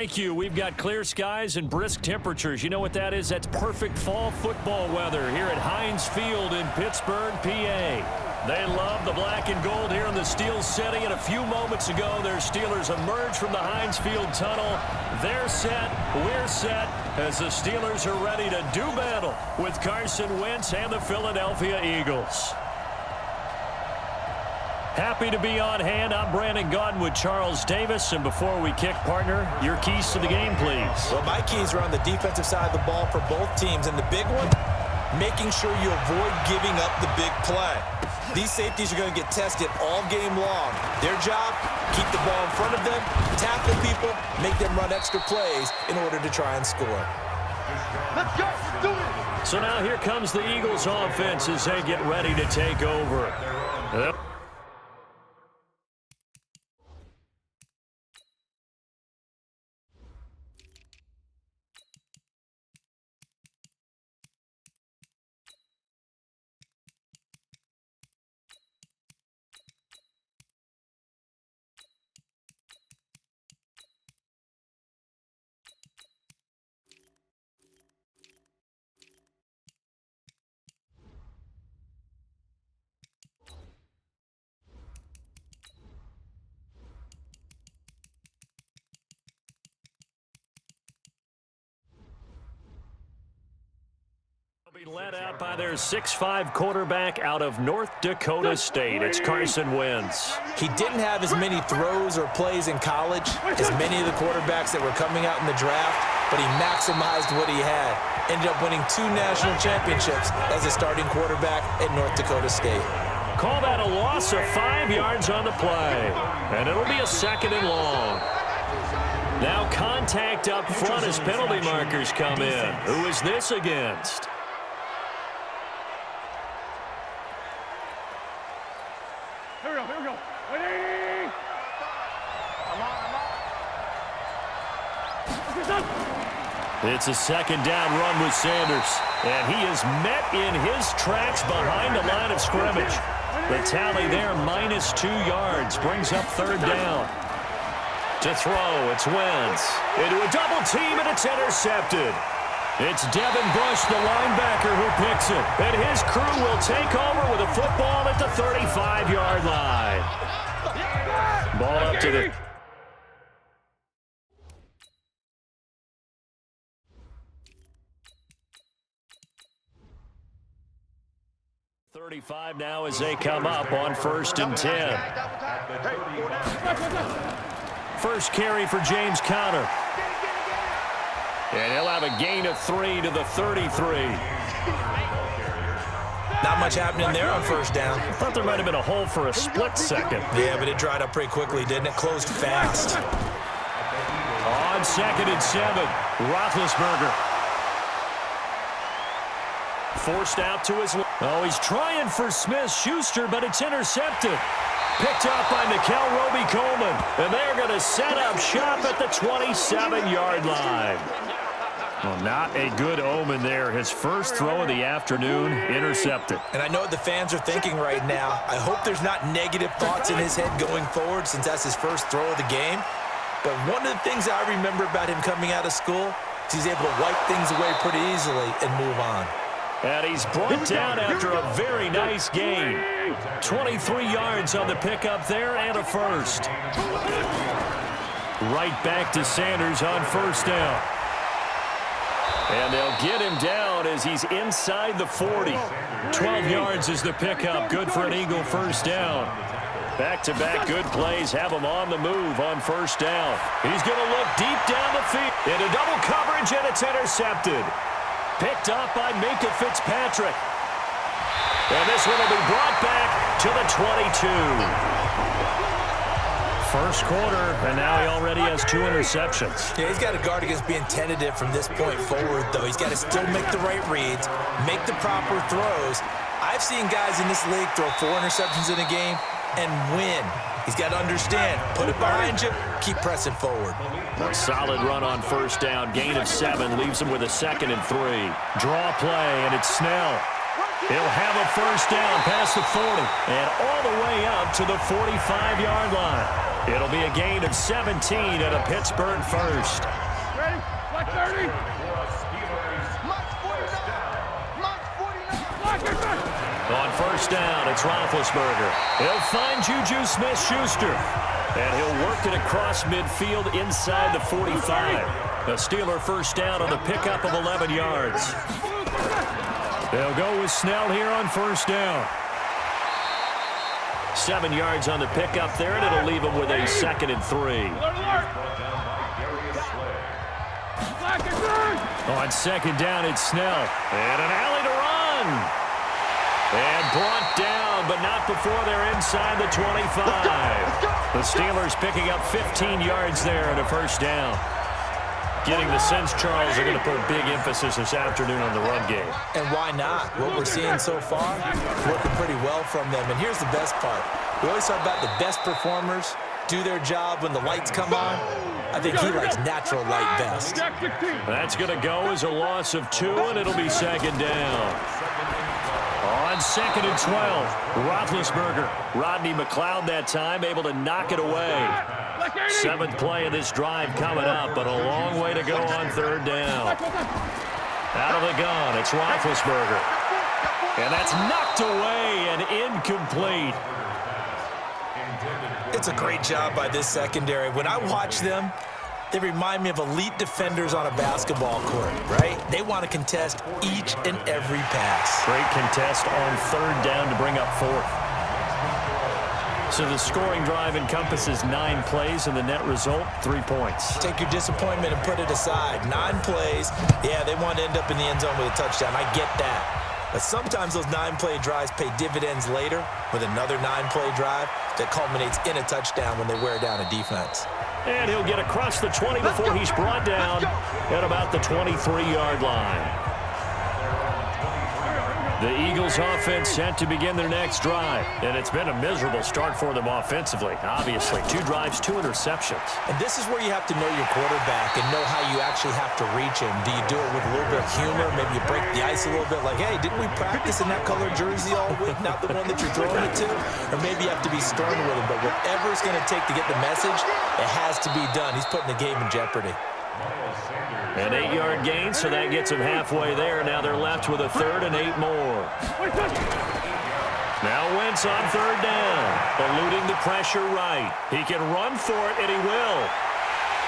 Thank you. We've got clear skies and brisk temperatures. You know what that is? That's perfect fall football weather here at Heinz Field in Pittsburgh, PA. They love the black and gold here in the Steel City. And a few moments ago, their Steelers emerged from the Heinz Field tunnel. They're set. We're set as the Steelers are ready to do battle with Carson Wentz and the Philadelphia Eagles. Happy to be on hand. I'm Brandon Gaudin with Charles Davis. And before we kick, partner, your keys to the game, please. Well, my keys are on the defensive side of the ball for both teams. And the big one, making sure you avoid giving up the big play. These safeties are going to get tested all game long. Their job, keep the ball in front of them, tackle people, make them run extra plays in order to try and score. Let's go. Let's do it. So now here comes the Eagles offense as they get ready to take over. Yep. Be led out by their 6'5" quarterback out of North Dakota State. It's Carson Wentz. He didn't have as many throws or plays in college as many of the quarterbacks that were coming out in the draft, but he maximized what he had. Ended up winning 2 national championships as a starting quarterback at North Dakota State. Call that a loss of 5 yards on the play, and it'll be a 2nd and long. Now contact up front as penalty markers come in. Who is this against? Here we go. Ready? It's a 2nd down run with Sanders, and he is met in his tracks behind the line of scrimmage. The tally there, -2 yards, brings up 3rd down. To throw, it's Wentz. Into a double team, and it's intercepted. It's Devin Bush, the linebacker, who picks it. And his crew will take over with a football at the 35-yard line. Ball up to the... .35 now as they come up on 1st and 10. First carry for James Conner. And he'll have a gain of 3 to the 33. Not much happening there on 1st down. I thought there might have been a hole for a split second. Yeah, but it dried up pretty quickly, didn't it? Closed fast. On 2nd and 7, Roethlisberger. Forced out to his... Oh, he's trying for Smith-Schuster, but it's intercepted. Picked up by Nickel Roby-Coleman. And they're going to set up shop at the 27-yard line. Well, not a good omen there. His first throw of the afternoon, intercepted. And I know what the fans are thinking right now. I hope there's not negative thoughts in his head going forward since that's his first throw of the game. But one of the things I remember about him coming out of school is he's able to wipe things away pretty easily and move on. And he's brought down after a very nice gain. 23 yards on the pickup there and a first. Right back to Sanders on 1st down. And they'll get him down as he's inside the 40. 12 yards is the pickup. Good for an Eagle 1st down. Back-to-back good plays have him on the move on 1st down. He's going to look deep down the field. Into double coverage, and it's intercepted. Picked up by Minkah Fitzpatrick. And this one will be brought back to the 22. First quarter, and now he already has 2 interceptions. Yeah, he's got to guard against being tentative from this point forward, though. He's got to still make the right reads, make the proper throws. I've seen guys in this league throw 4 interceptions in a game and win. He's got to understand, put it behind you, keep pressing forward. A solid run on 1st down. Gain of 7 leaves him with a 2nd and 3. Draw play, and it's Snell. He'll have a 1st down past the 40 and all the way up to the 45-yard line. It'll be a gain of 17 and a Pittsburgh first. Ready? Black 30. On first down, it's Roethlisberger. He'll find Juju Smith-Schuster. And he'll work it across midfield inside the 45. A Steeler first down on the pickup of 11 yards. They'll go with Snell here on first down. 7 yards on the pickup there, and it'll leave him with a 2nd and 3. On second down, it's Snell. And an alley to run. And brought down, but not before they're inside the 25. The Steelers picking up 15 yards there and a first down. Getting the sense, Charles, are going to put big emphasis this afternoon on the run game. And why not? What we're seeing so far, working pretty well from them. And here's the best part. We always talk about the best performers do their job when the lights come on. I think he likes natural light best. That's going to go as a loss of 2, and it'll be second down. On 2nd and 12, Roethlisberger. Rodney McLeod that time able to knock it away. 7th play of this drive coming up, but a long way to go on 3rd down. Out of the gun, it's Roethlisberger. And that's knocked away and incomplete. It's a great job by this secondary. When I watch them, they remind me of elite defenders on a basketball court, right? They want to contest each and every pass. Great contest on 3rd down to bring up 4th. So the scoring drive encompasses 9 plays, and the net result, 3 points. Take your disappointment and put it aside. 9 plays. Yeah, they want to end up in the end zone with a touchdown. I get that. But sometimes those 9-play drives pay dividends later with another 9-play drive that culminates in a touchdown when they wear down a defense. And he'll get across the 20 before he's brought down at about the 23-yard line. The Eagles offense set to begin their next drive. And it's been a miserable start for them offensively. Obviously, 2 drives, 2 interceptions. And this is where you have to know your quarterback and know how you actually have to reach him. Do you do it with a little bit of humor? Maybe you break the ice a little bit like, hey, didn't we practice in that colored jersey all week? Not the one that you're throwing it to? Or maybe you have to be stern with him. But whatever it's going to take to get the message, it has to be done. He's putting the game in jeopardy. An 8-yard gain, so that gets him halfway there. Now they're left with a 3rd and 8 more. Now Wentz on 3rd down, eluding the pressure right. He can run for it, and he will.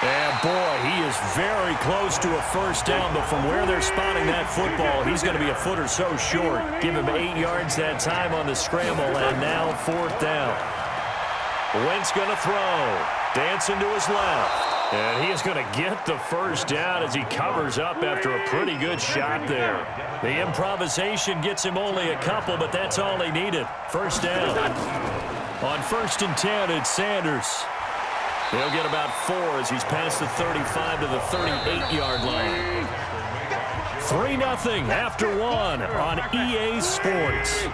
And, boy, he is very close to a first down, but from where they're spotting that football, he's going to be a foot or so short. Give him 8 yards that time on the scramble, and now 4th down. Wentz going to throw. Dancing to his left. And he is going to get the first down as he covers up after a pretty good shot there. The improvisation gets him only a couple, but that's all he needed. First down. On 1st and 10, it's Sanders. He'll get about 4 as he's past the 35 to the 38-yard line. 3-0 after 1 on EA Sports.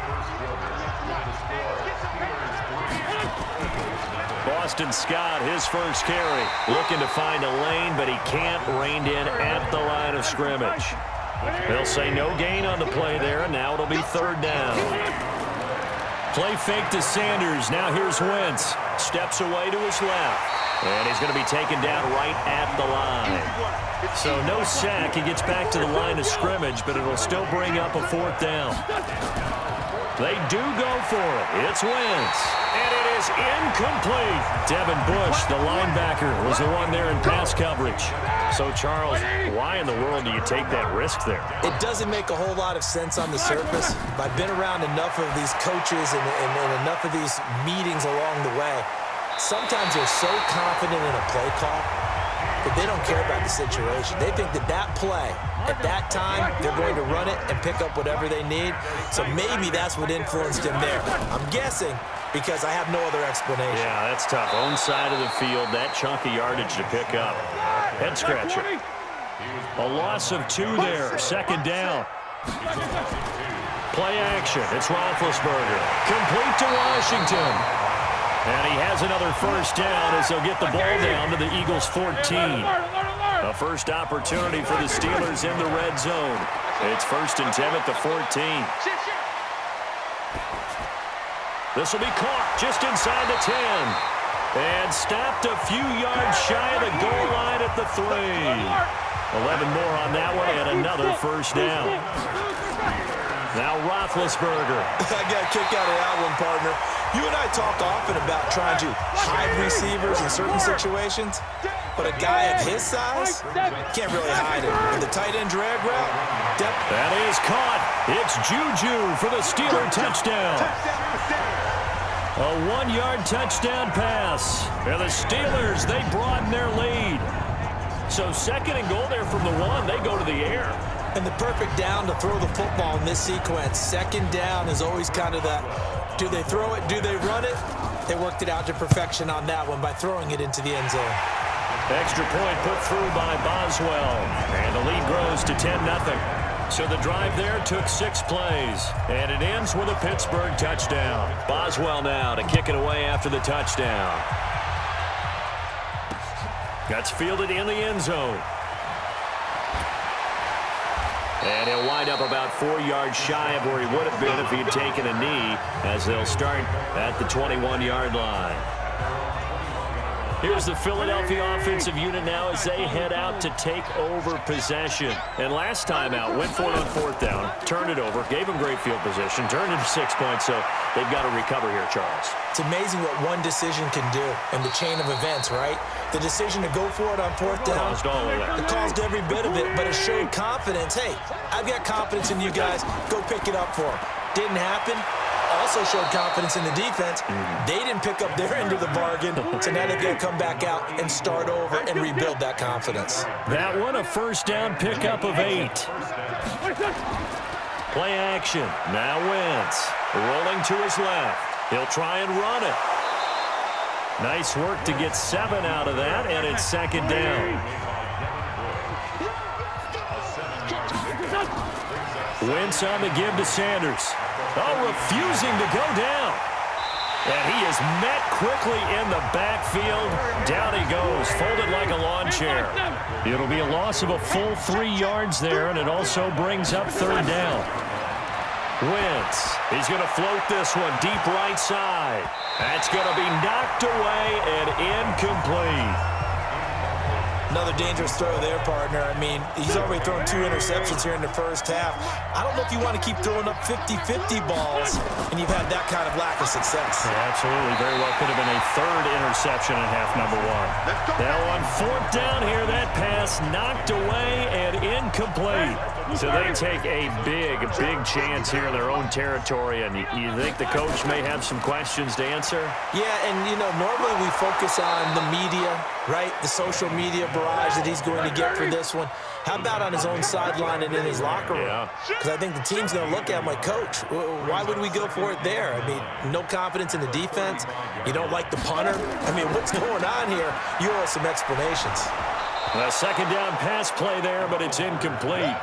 Boston Scott, his first carry, looking to find a lane, but he can't rein in at the line of scrimmage. They'll say no gain on the play there, and now it'll be 3rd down. Play fake to Sanders. Now here's Wentz. Steps away to his left, and he's going to be taken down right at the line. So no sack. He gets back to the line of scrimmage, but it'll still bring up a 4th down. They do go for it. It's Wentz. And it is incomplete. Devin Bush, the linebacker, was the one there in pass coverage. So, Charles, why in the world do you take that risk there? It doesn't make a whole lot of sense on the surface. I've been around enough of these coaches and enough of these meetings along the way. Sometimes they're so confident in a play call that they don't care about the situation. They think that that play, at that time, they're going to run it and pick up whatever they need. So maybe that's what influenced him there. I'm guessing because I have no other explanation. Yeah, that's tough. Own side of the field, that chunk of yardage to pick up. Head scratcher. A loss of 2 there. 2nd down. Play action. It's Roethlisberger. Complete to Washington. And he has another first down as they'll get the ball down to the Eagles' 14. A first opportunity for the Steelers in the red zone. It's 1st and 10 at the 14. This will be caught just inside the 10. And stopped a few yards shy of the goal line at the 3. 11 more on that one and another first down. Now Roethlisberger. I got a kick out of that one, partner. You and I talk often about trying to hide receivers in certain situations, but a guy of his size can't really hide it. With the tight end drag route, that is caught. It's Juju for the Steeler touchdown. A 1-yard touchdown pass. And the Steelers, they broaden their lead. So second and goal there from the 1. They go to the air. And the perfect down to throw the football in this sequence. Second down is always kind of that, do they throw it, do they run it? They worked it out to perfection on that one by throwing it into the end zone. Extra point put through by Boswell. And the lead grows to 10-0. So the drive there took 6 plays. And it ends with a Pittsburgh touchdown. Boswell now to kick it away after the touchdown. That's fielded in the end zone. And he'll wind up about 4 yards shy of where he would have been if he'd taken a knee, as they'll start at the 21-yard line. Here's the Philadelphia offensive unit now as they head out to take over possession. And last time out, went for it on 4th down, turned it over, gave them great field position, turned it to 6 points, so they've got to recover here, Charles. It's amazing what one decision can do in the chain of events, right? The decision to go for it on 4th down, caused all of that. It caused every bit of it, but it showed confidence. Hey, I've got confidence in you guys. Go pick it up for them. Didn't happen. Also showed confidence in the defense. They didn't pick up their end of the bargain, so now they've got to come back out and start over and rebuild that confidence. That one, a first down pickup of 8. Play action. Now Wentz rolling to his left. He'll try and run it. Nice work to get 7 out of that, and it's second down. Wentz on the give to Sanders. Oh, refusing to go down. And he is met quickly in the backfield. Down he goes, folded like a lawn chair. It'll be a loss of a full 3 yards there, and it also brings up 3rd down. Wentz, he's going to float this one deep right side. That's going to be knocked away and incomplete. Another dangerous throw there, partner. I mean, he's already thrown 2 interceptions here in the first half. I don't know if you want to keep throwing up 50-50 balls, and you've had that kind of lack of success. Yeah, absolutely. Very well could have been a 3rd interception in half number 1. Now on 4th down here, that pass knocked away and incomplete. So they take a big chance here in their own territory, and you think the coach may have some questions to answer? Yeah, and, you know, normally we focus on the media, right? The social media barrage that he's going to get for this one. How about on his own sideline and in his locker room? Because I think the team's going to look at him like, Coach, why would we go for it there? I mean, no confidence in the defense. You don't like the punter. I mean, what's going on here? You owe us some explanations. A second down pass play there, but it's incomplete.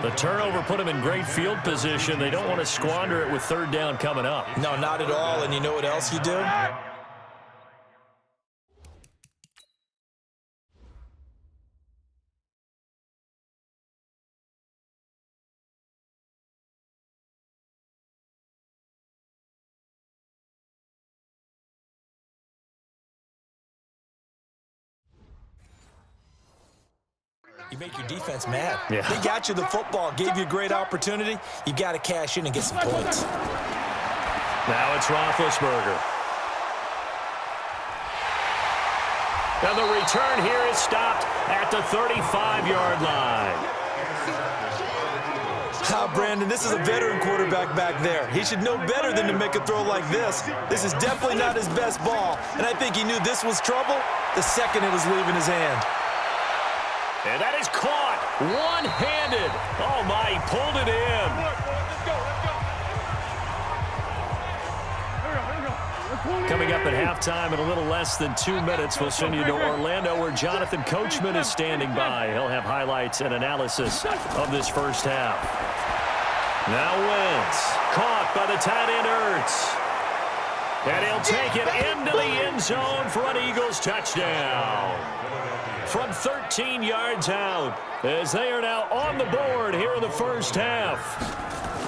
The turnover put him in great field position. They don't want to squander it with 3rd down coming up. No, not at all. And you know what else you do? You make your defense mad. Yeah. They got you the football, gave you a great opportunity. You got to cash in and get some points. Now it's Roethlisberger. And the return here is stopped at the 35-yard line. Brandon, this is a veteran quarterback back there. He should know better than to make a throw like this. This is definitely not his best ball, and I think he knew this was trouble the second it was leaving his hand. And that is caught one-handed. Oh, my, he pulled it in. Coming up at halftime in a little less than 2 minutes, we'll send you to Orlando where Jonathan Coachman is standing by. He'll have highlights and analysis of this first half. Now Wentz, caught by the tight end Ertz. And he'll take it into the end zone for an Eagles touchdown. From 13 yards out, as they are now on the board here in the first half.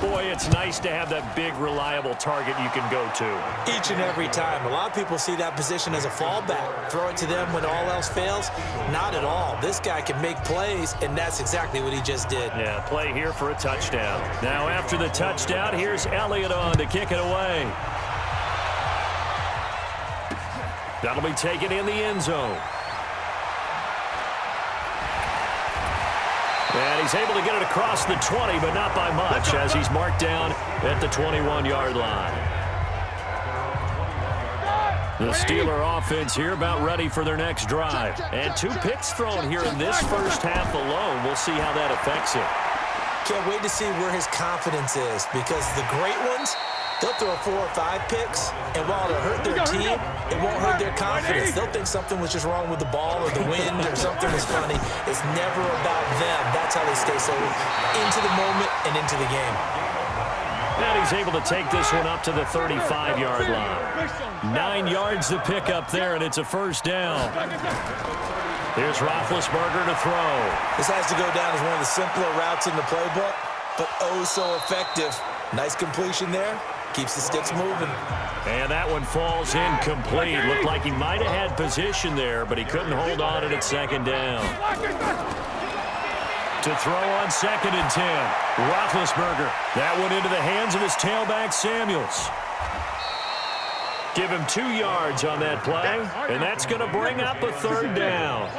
Boy, it's nice to have that big, reliable target you can go to. Each and every time. A lot of people see that position as a fallback. Throw it to them when all else fails. Not at all. This guy can make plays, and that's exactly what he just did. Yeah, play here for a touchdown. Now, after the touchdown, here's Elliott on to kick it away. That'll be taken in the end zone. And he's able to get it across the 20, but not by much, as he's marked down at the 21-yard line. The Steeler offense here about ready for their next drive. And 2 picks thrown here in this first half alone. We'll see how that affects him. Can't wait to see where his confidence is, because the great ones, they'll throw 4 or 5 picks, and while it'll hurt their team, it won't hurt their confidence. They'll think something was just wrong with the ball or the wind or something was funny. It's never about them. That's how they stay so into the moment and into the game. And he's able to take this one up to the 35-yard line. 9 yards to pick up there, and it's a first down. Here's Roethlisberger to throw. This has to go down as one of the simpler routes in the playbook, but oh so effective. Nice completion there. Keeps the sticks moving. And that one falls incomplete. Looked like he might have had position there, but he couldn't hold on it at second down. To throw on 2nd and 10. Roethlisberger. That one into the hands of his tailback, Samuels. Give him 2 yards on that play, and that's going to bring up a 3rd down.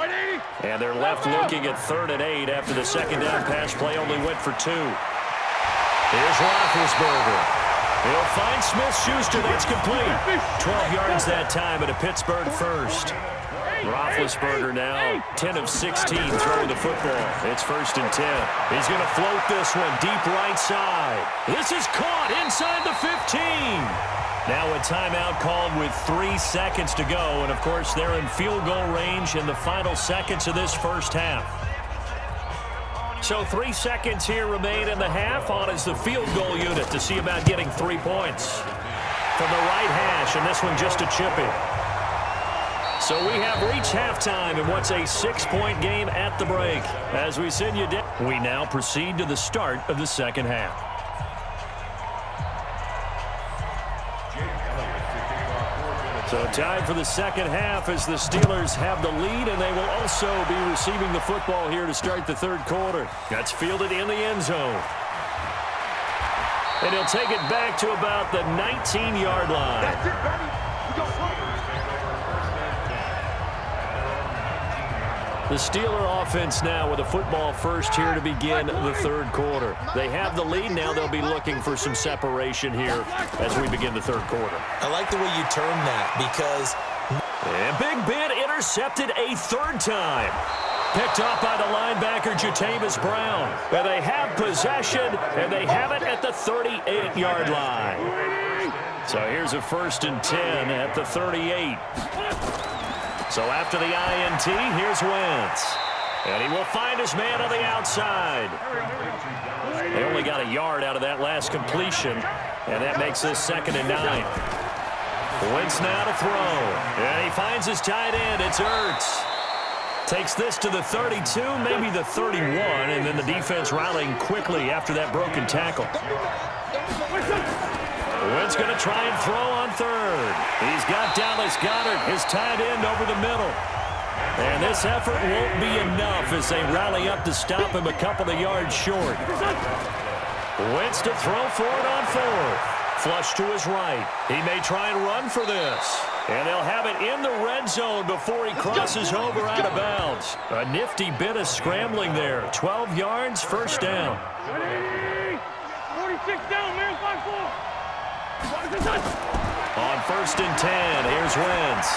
And they're left looking at 3rd and 8 after the second down pass play only went for 2. Here's Roethlisberger. He'll find Smith-Schuster. That's complete. 12 yards that time at a Pittsburgh first. Roethlisberger now 10 of 16 throwing the football. It's 1st and 10. He's going to float this one deep right side. This is caught inside the 15. Now a timeout called with 3 seconds to go. And, of course, they're in field goal range in the final seconds of this first half. So 3 seconds here remain in the half. On is the field goal unit to see about getting 3 points. From the right hash, and this one just a chippy. So we have reached halftime in what's a 6-point game at the break. As we send you down, we now proceed to the start of the second half. So time for the second half as the Steelers have the lead, and they will also be receiving the football here to start the 3rd quarter. That's fielded in the end zone. And he'll take it back to about the 19-yard line. That's it, buddy. The Steeler offense now with a football first here to begin the 3rd quarter. They have the lead. Now they'll be looking for some separation here as we begin the 3rd quarter. I like the way you term that, because... And Big Ben intercepted a 3rd time. Picked up by the linebacker, Jatavis Brown. And they have possession, and they have it at the 38-yard line. So here's a 1st and 10 at the 38. So after the INT, here's Wentz. And he will find his man on the outside. They only got a yard out of that last completion, and that makes this 2nd and 9. Wentz now to throw. And he finds his tight end. It's Ertz. Takes this to the 32, maybe the 31, and then the defense rallying quickly after that broken tackle. Wentz going to try and throw on 3rd. He's got Dallas Goedert, his tight end, over the middle. And this effort won't be enough as they rally up to stop him a couple of yards short. Wentz to throw for it on 4th. Flush to his right. He may try and run for this. And they'll have it in the red zone before he crosses over out of bounds. A nifty bit of scrambling there. 12 yards, 1st down. 46 down, man, 5-4. On 1st and 10, here's Wentz.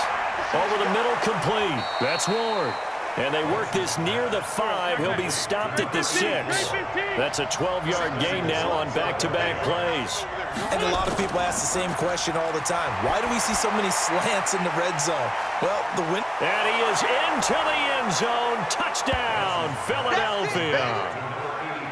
Over the middle, complete. That's Ward. And they work this near the 5. He'll be stopped at the 6. That's a 12-yard gain now on back-to-back plays. And a lot of people ask the same question all the time. Why do we see so many slants in the red zone? Well, the win... And he is into the end zone. Touchdown, Philadelphia.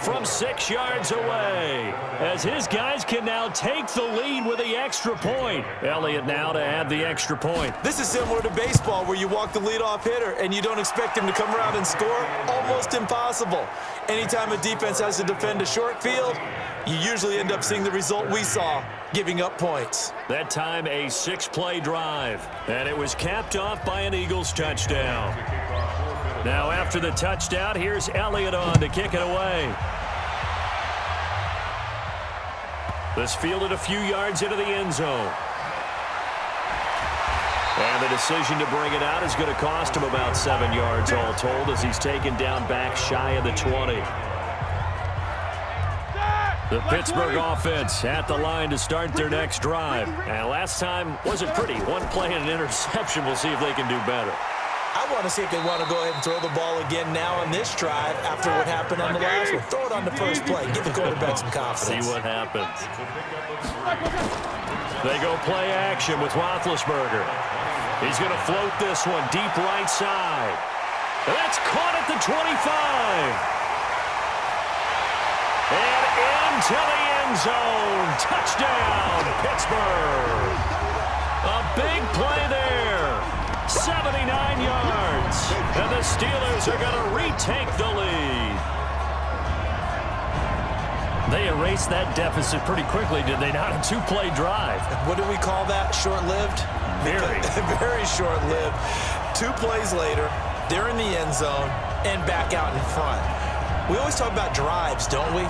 from 6 yards away, as his guys can now take the lead with the extra point. Elliott now to add the extra point. This is similar to baseball where you walk the leadoff hitter and you don't expect him to come around and score. Almost impossible. Anytime a defense has to defend a short field, you usually end up seeing the result we saw, giving up points. That time a 6-play drive, and it was capped off by an Eagles touchdown. Now after the touchdown, here's Elliott on to kick it away. This fielded a few yards into the end zone. And the decision to bring it out is going to cost him about 7 yards all told as he's taken down back shy of the 20. The Pittsburgh offense at the line to start their next drive. And last time wasn't pretty. 1 play and an interception. We'll see if they can do better. I want to see if they want to go ahead and throw the ball again now on this drive after what happened on the last one. Throw it on the first play. Give the quarterback some confidence. See what happens. They go play action with Roethlisberger. He's going to float this one deep right side. And that's caught at the 25. And into the end zone. Touchdown, Pittsburgh. A big play there. 79 yards. And the Steelers are going to retake the lead. They erased that deficit pretty quickly, did they not? A 2-play drive. What do we call that? Short-lived? Very. Very short-lived. 2 plays later, they're in the end zone and back out in front. We always talk about drives, don't we?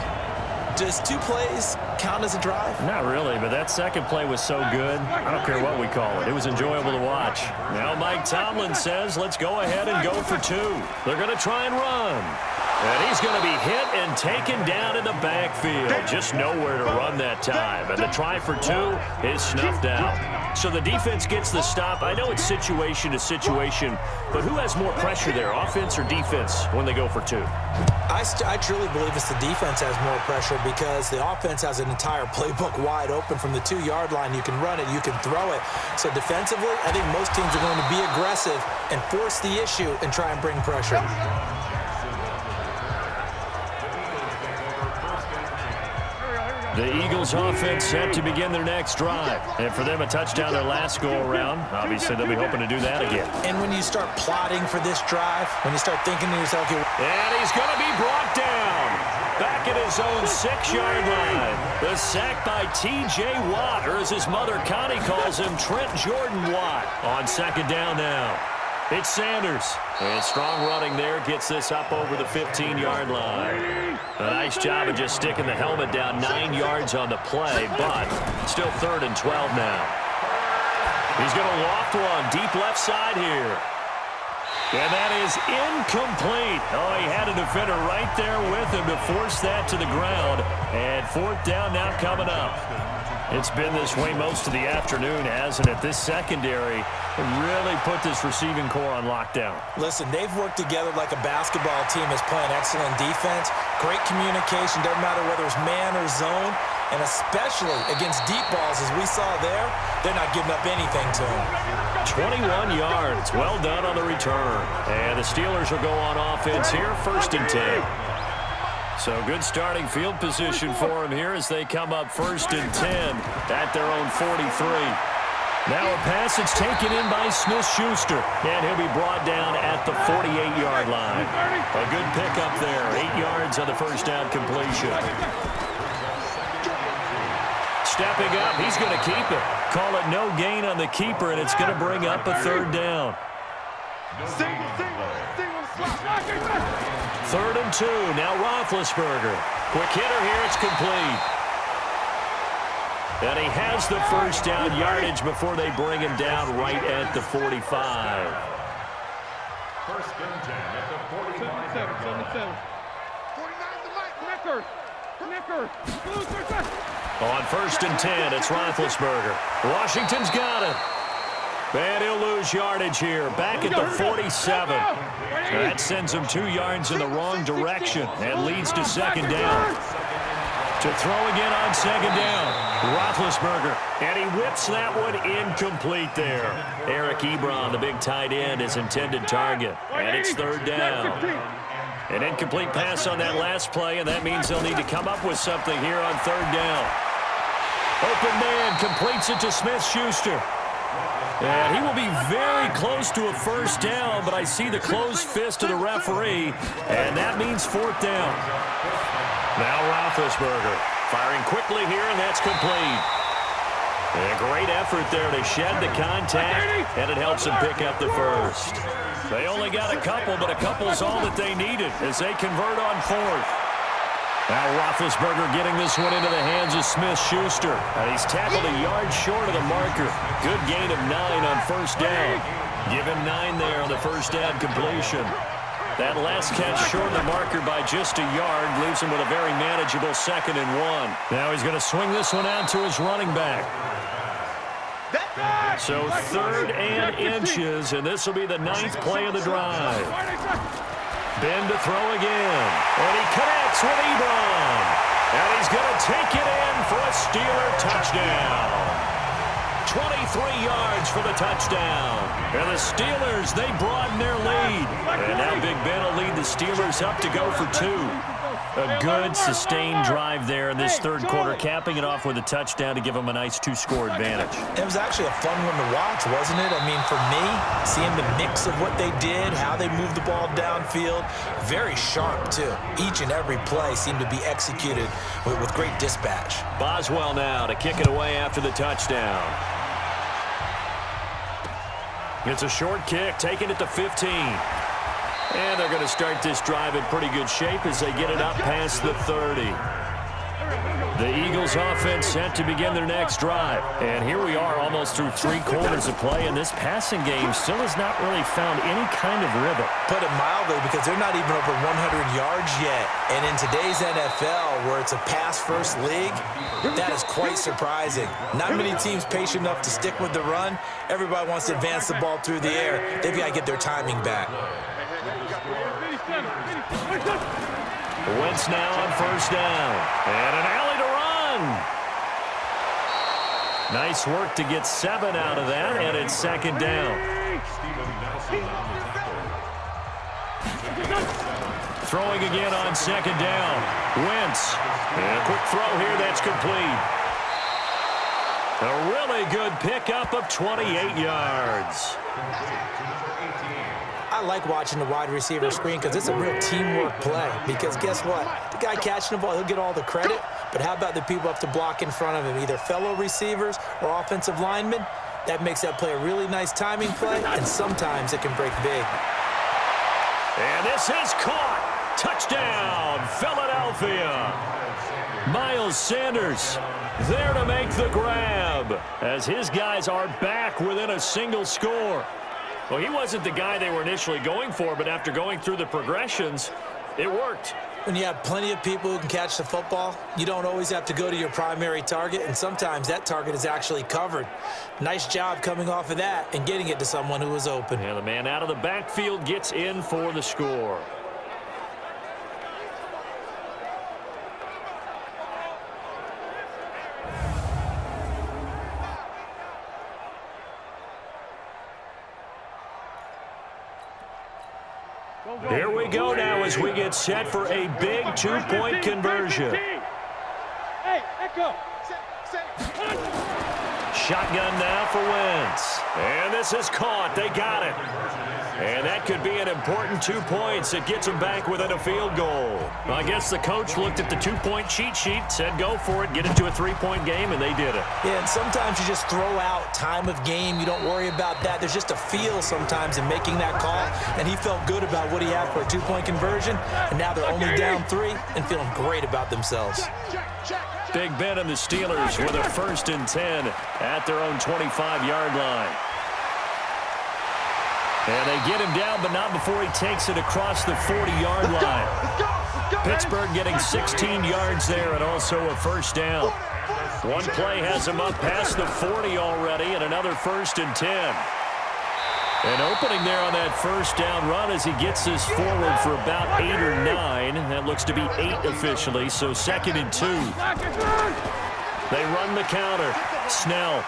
Does 2 plays count as a drive? Not really, but that second play was so good. I don't care what we call it. It was enjoyable to watch. Now Mike Tomlin says, let's go ahead and go for 2. They're going to try and run. And he's going to be hit and taken down in the backfield. Just nowhere to run that time. And the try for 2 is snuffed out. So the defense gets the stop. I know it's situation to situation, but who has more pressure there, offense or defense, when they go for 2? I truly believe it's the defense has more pressure because the offense has an entire playbook wide open from the 2-yard line. You can run it, you can throw it. So defensively, I think most teams are going to be aggressive and force the issue and try and bring pressure. The Eagles offense set to begin their next drive. And for them, a touchdown their last go-around. Obviously, they'll be hoping to do that again. And when you start plotting for this drive, when you start thinking to yourself, and he's going to be brought down back at his own 6-yard line. The sack by T.J. Watt, or as his mother Connie calls him, Trent Jordan Watt. On second down now. It's Sanders. And strong running there gets this up over the 15-yard line. A nice job of just sticking the helmet down 9 yards on the play, but still 3rd and 12 now. He's going to loft one deep left side here. And that is incomplete. Oh, he had a defender right there with him to force that to the ground. And 4th down now coming up. It's been this way most of the afternoon, hasn't it? This secondary really put this receiving core on lockdown. Listen, they've worked together like a basketball team is playing excellent defense. Great communication, doesn't matter whether it's man or zone. And especially against deep balls, as we saw there, they're not giving up anything to them. 21 yards. Well done on the return. And the Steelers will go on offense here, 1st and 10. So good starting field position for them here as they come up 1st and 10 at their own 43. Now a passage taken in by Smith-Schuster, and he'll be brought down at the 48-yard line. A good pickup there, 8 yards on the first down completion. Stepping up, he's going to keep it. Call it no gain on the keeper, and it's going to bring up a 3rd down. 3rd and 2, now Roethlisberger. Quick hitter here, it's complete. And he has the first down yardage before they bring him down right at the 45. 1st and 10 at the 45. 49 On 1st and 10, it's Roethlisberger. Washington's got it. And he'll lose yardage here, back at the 47. That sends him 2 yards in the wrong direction and leads to 2nd down. To throw again on 2nd down, Roethlisberger, and he whips that one incomplete there. Eric Ebron, the big tight end, his intended target, and it's 3rd down. An incomplete pass on that last play, and that means they'll need to come up with something here on third down. Open man completes it to Smith-Schuster. And he will be very close to a first down, but I see the closed fist of the referee, and that means fourth down. Now Roethlisberger firing quickly here, and that's complete. And a great effort there to shed the contact, and it helps them pick up the first. They only got a couple, but a couple's all that they needed as they convert on fourth. Now Roethlisberger getting this one into the hands of Smith-Schuster. And he's tackled a yard short of the marker. Good gain of 9 on first down. Give him 9 there on the first down completion. That last catch short of the marker by just a yard leaves him with a very manageable 2nd and 1. Now he's going to swing this one out to his running back. So 3rd and inches, and this will be the 9th play of the drive. Ben to throw again, and he connects with Ebron. And he's going to take it in for a Steeler touchdown. 23 yards for the touchdown. And the Steelers, they broaden their lead. And now Big Ben will lead the Steelers up to go for 2. A good, sustained drive there in this third quarter, capping it off with a touchdown to give them a nice 2-score advantage. It was actually a fun one to watch, wasn't it? I mean, for me, seeing the mix of what they did, how they moved the ball downfield, very sharp, too. Each and every play seemed to be executed with great dispatch. Boswell now to kick it away after the touchdown. It's a short kick, taking it to 15. And they're going to start this drive in pretty good shape as they get it up past the 30. The Eagles offense set to begin their next drive. And here we are almost through 3 quarters of play, and this passing game still has not really found any kind of rhythm. Put it mildly, because they're not even over 100 yards yet. And in today's NFL, where it's a pass-first league, that is quite surprising. Not many teams patient enough to stick with the run. Everybody wants to advance the ball through the air. They've got to get their timing back. Wentz now on first down. And an alley to run. Nice work to get 7 out of that, and it's 2nd down. Throwing again on 2nd down. Wentz. And a quick throw here, that's complete. A really good pickup of 28 yards. I like watching the wide receiver screen because it's a real teamwork play. Because guess what? The guy catching the ball, he'll get all the credit. But how about the people up to block in front of him, either fellow receivers or offensive linemen? That makes that play a really nice timing play, and sometimes it can break big. And this is caught. Touchdown, Philadelphia. Miles Sanders there to make the grab as his guys are back within a single score. Well, he wasn't the guy they were initially going for, but after going through the progressions, it worked. When you have plenty of people who can catch the football, you don't always have to go to your primary target, and sometimes that target is actually covered. Nice job coming off of that and getting it to someone who was open. And the man out of the backfield gets in for the score. Here we go now as we get set for a big 2-point conversion. Hey, echo. Shotgun now for Wentz. And this is caught. They got it. And that could be an important 2 points. It gets them back within a field goal. Well, I guess the coach looked at the 2-point cheat sheet, said go for it, get it to a 3-point game, and they did it. Yeah, and sometimes you just throw out time of game. You don't worry about that. There's just a feel sometimes in making that call, and he felt good about what he had for a 2-point conversion, and now they're only down 3 and feeling great about themselves. Big Ben and the Steelers with a 1st and 10 at their own 25-yard line. And they get him down, but not before he takes it across the 40-yard line. Pittsburgh getting 16 yards there and also a 1st down. One play has him up past the 40 already and another 1st and 10. And opening there on that 1st down run as he gets this forward for about 8 or 9. That looks to be 8 officially, so 2nd and 2. They run the counter. Snell.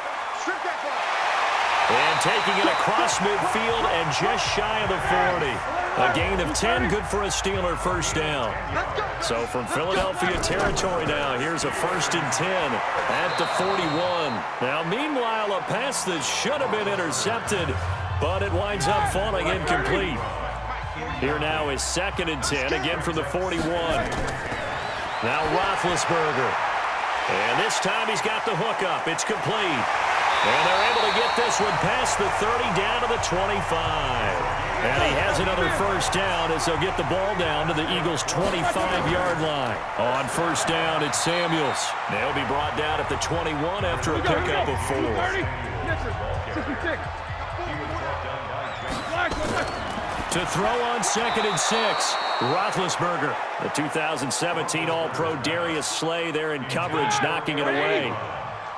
And taking it across midfield and just shy of the 40. A gain of 10, good for a Steeler first down. So from Philadelphia territory now, here's a 1st and 10 at the 41. Now, meanwhile, a pass that should have been intercepted, but it winds up falling incomplete. Here now is 2nd and 10, again from the 41. Now Roethlisberger. And this time he's got the hook up. It's complete. And they're able to get this one past the 30 down to the 25. And he has another first down as they'll get the ball down to the Eagles' 25-yard line. On first down, it's Samuels. They'll be brought down at the 21 after a pickup of 4. To throw on 2nd and 6, Roethlisberger. The 2017 All-Pro Darius Slay there in coverage, knocking it away.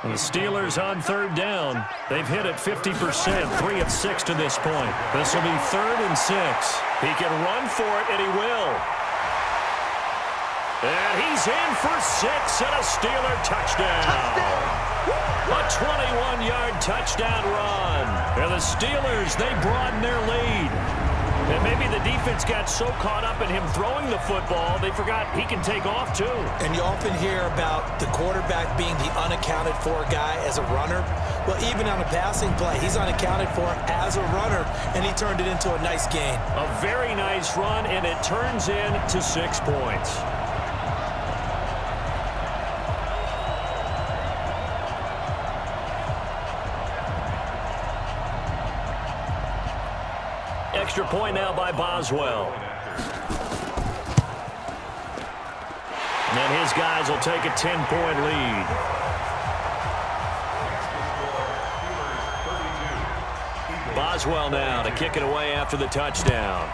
And the Steelers on 3rd down. They've hit it 50%, 3 of 6 to this point. This will be 3rd and 6. He can run for it, and he will. And he's in for 6 and a Steeler touchdown. A 21-yard touchdown run. And the Steelers, they broaden their lead. And maybe the defense got so caught up in him throwing the football, they forgot he can take off, too. And you often hear about the quarterback being the unaccounted-for guy as a runner. Well, even on a passing play, he's unaccounted for as a runner, and he turned it into a nice gain. A very nice run, and it turns into 6 points. Extra point now by Boswell. And then his guys will take a 10-point lead. Boswell now to kick it away after the touchdown.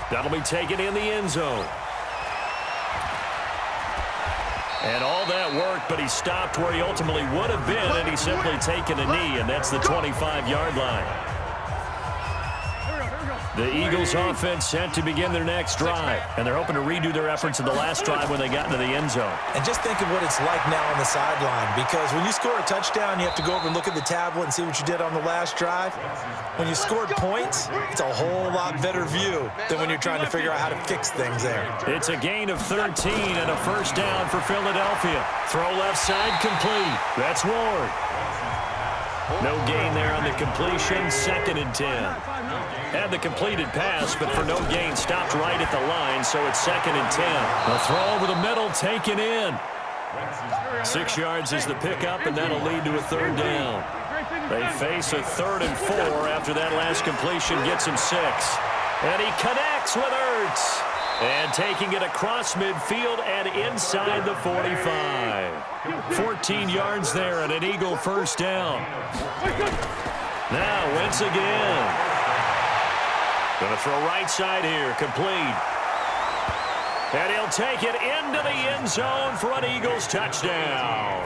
That'll be taken in the end zone. And all that worked, but he stopped where he ultimately would have been, and he's simply taken a knee, and that's the 25-yard line. The Eagles offense set to begin their next drive, and they're hoping to redo their efforts in the last drive when they got into the end zone. And just think of what it's like now on the sideline, because when you score a touchdown, you have to go over and look at the tablet and see what you did on the last drive. When you scored points, it's a whole lot better view than when you're trying to figure out how to fix things there. It's a gain of 13 and a first down for Philadelphia. Throw left side complete. That's Ward. No gain there on the completion. 2nd and 10. Had the completed pass, but for no gain, stopped right at the line, so it's 2nd and 10. A throw over the middle, taken in. 6 yards is the pickup, and that'll lead to a 3rd down. They face a 3rd and 4 after that last completion gets him 6. And he connects with Ertz. And taking it across midfield and inside the 45. 14 yards there and an Eagle first down. Now Wentz again. Going to throw right side here, complete. And he'll take it into the end zone for an Eagles touchdown.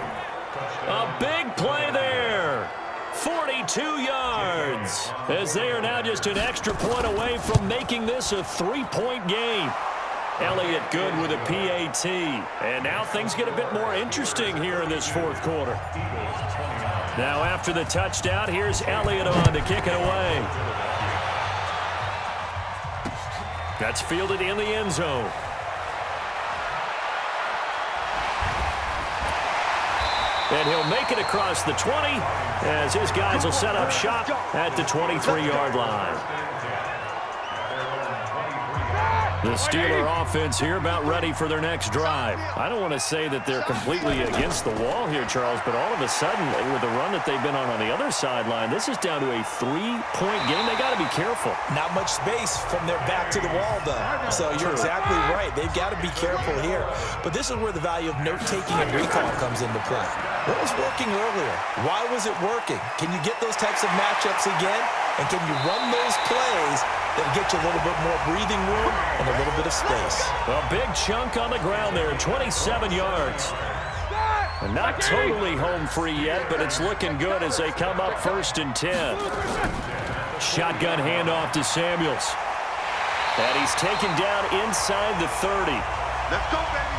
A big play there. 42 yards. As they are now just an extra point away from making this a 3-point game. Elliott good with a PAT. And now things get a bit more interesting here in this 4th quarter. Now after the touchdown, here's Elliott on to kick it away. That's fielded in the end zone. And he'll make it across the 20 as his guys will set up shop at the 23-yard line. The Steeler offense here about ready for their next drive. I don't want to say that they're completely against the wall here, Charles, but all of a sudden, with the run that they've been on the other sideline, this is down to a 3-point game. They got to be careful. Not much space from their back to the wall, though. So you're exactly right. They've got to be careful here. But this is where the value of note-taking and recall comes into play. What was working earlier? Why was it working? Can you get those types of matchups again? And can you run those plays that'll get you a little bit more breathing room and a little bit of space? A big chunk on the ground there, 27 yards. And not totally home free yet, but it's looking good as they come up 1st and 10. Shotgun handoff to Samuels. And he's taken down inside the 30. Let's go, baby.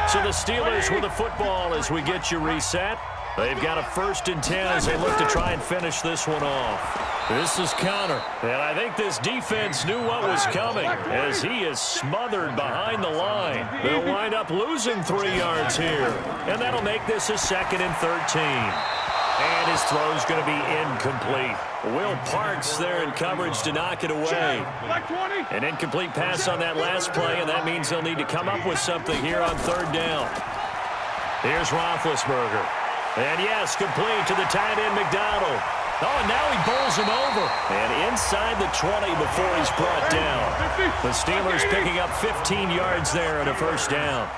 So the Steelers with the football as we get you reset. They've got a 1st and 10 as they look to try and finish this one off. This is Connor, and I think this defense knew what was coming as he is smothered behind the line. They'll wind up losing 3 yards here, and that'll make this a 2nd and 13. And his throw's going to be incomplete. Will Parks there in coverage to knock it away. An incomplete pass on that last play, and that means they'll need to come up with something here on 3rd down. Here's Roethlisberger. And yes, complete to the tight end McDonald. Oh, and now he bowls him over. And inside the 20 before he's brought down. The Steelers picking up 15 yards there and a 1st down.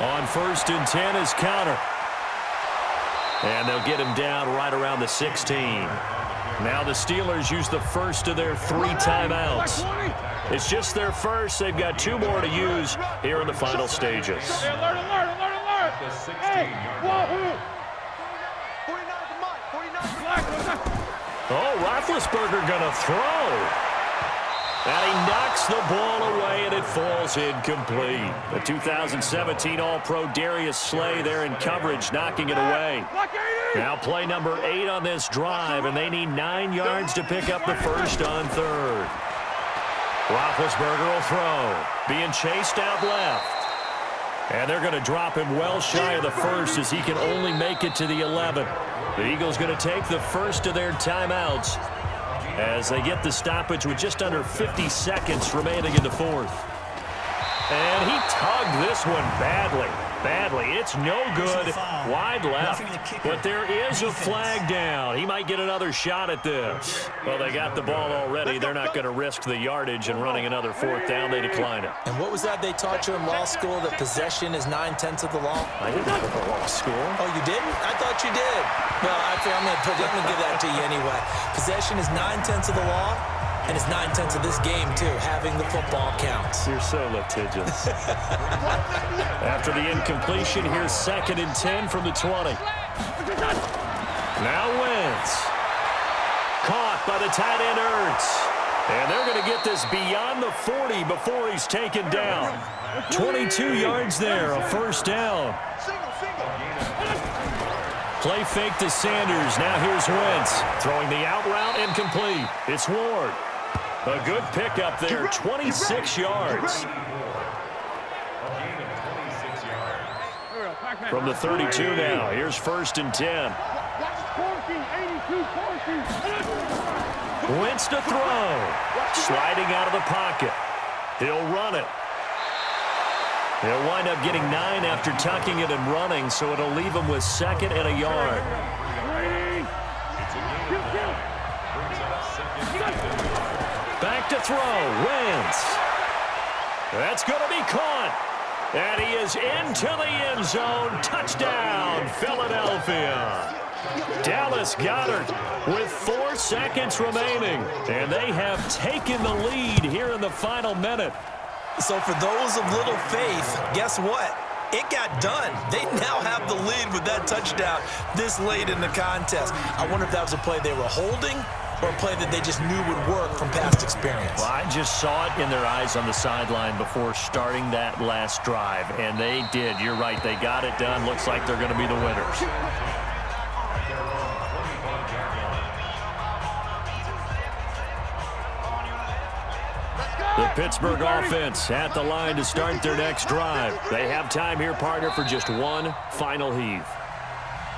On 1st and 10 is Connor. And they'll get him down right around the 16. Now the Steelers use the first of their 3 timeouts. It's just their first. They've got 2 more to use here in the final stages. Hey, alert, alert, alert, alert! Hey, wahoo! 49 Oh, Roethlisberger gonna throw. And he knocks the ball away, and it falls incomplete. The 2017 All-Pro Darius Slay there in coverage, knocking it away. Now play number 8 on this drive, and they need 9 yards to pick up the first on 3rd. Roethlisberger will throw, being chased out left. And they're going to drop him well shy of the first as he can only make it to the 11. The Eagles going to take the first of their timeouts as they get the stoppage with just under 50 seconds remaining in the 4th. And he tugged this one badly. It's no good. Wide left. But there is a flag down. He might get another shot at this. Well, they got the ball already. They're not going to risk the yardage and running another 4th down. They decline it. And what was that they taught you in law school, that possession is 9/10 of the law? I didn't go to law school. Oh, you didn't? I thought you did. Well, I'm going to give that to you anyway. Possession is 9/10 of the law. And it's 9/10 of this game, too. Having the football counts. You're so litigious. After the incompletion, here's 2nd and 10 from the 20. Now Wentz. Caught by the tight end Ertz. And they're going to get this beyond the 40 before he's taken down. 22 yards there, a 1st down. Play fake to Sanders. Now here's Wentz. Throwing the out route incomplete. It's Ward. A good pickup there, 26 yards. From the 32 now, here's 1st and 10. Wentz to throw. Sliding out of the pocket. He'll run it. He'll wind up getting 9 after tucking it and running, so it'll leave him with 2nd and a yard. Back to throw. Wentz. That's going to be caught. And he is into the end zone. Touchdown, Philadelphia. Dallas Goedert with 4 seconds remaining. And they have taken the lead here in the final minute. So for those of little faith, guess what? It got done. They now have the lead with that touchdown this late in the contest. I wonder if that was a play they were holding or a play that they just knew would work from past experience. Well, I just saw it in their eyes on the sideline before starting that last drive, and they did. You're right. They got it done. Looks like they're going to be the winners. The Pittsburgh offense at the line to start their next drive. They have time here, partner, for just one final heave.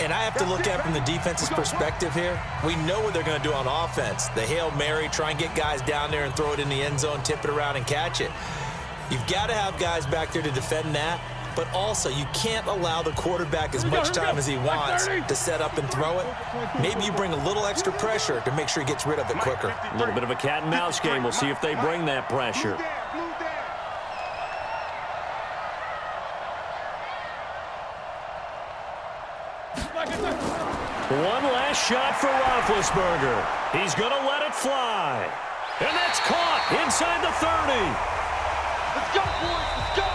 And I have to look at it from the defense's perspective here. We know what they're going to do on offense. The Hail Mary, try and get guys down there and throw it in the end zone, tip it around and catch it. You've got to have guys back there to defend that. But also, you can't allow the quarterback as much time as he wants to set up and throw it. Maybe you bring a little extra pressure to make sure he gets rid of it quicker. A little bit of a cat and mouse game. We'll see if they bring that pressure. One last shot for Roethlisberger. He's going to let it fly. And that's caught inside the 30. Let's go, boys. Let's go.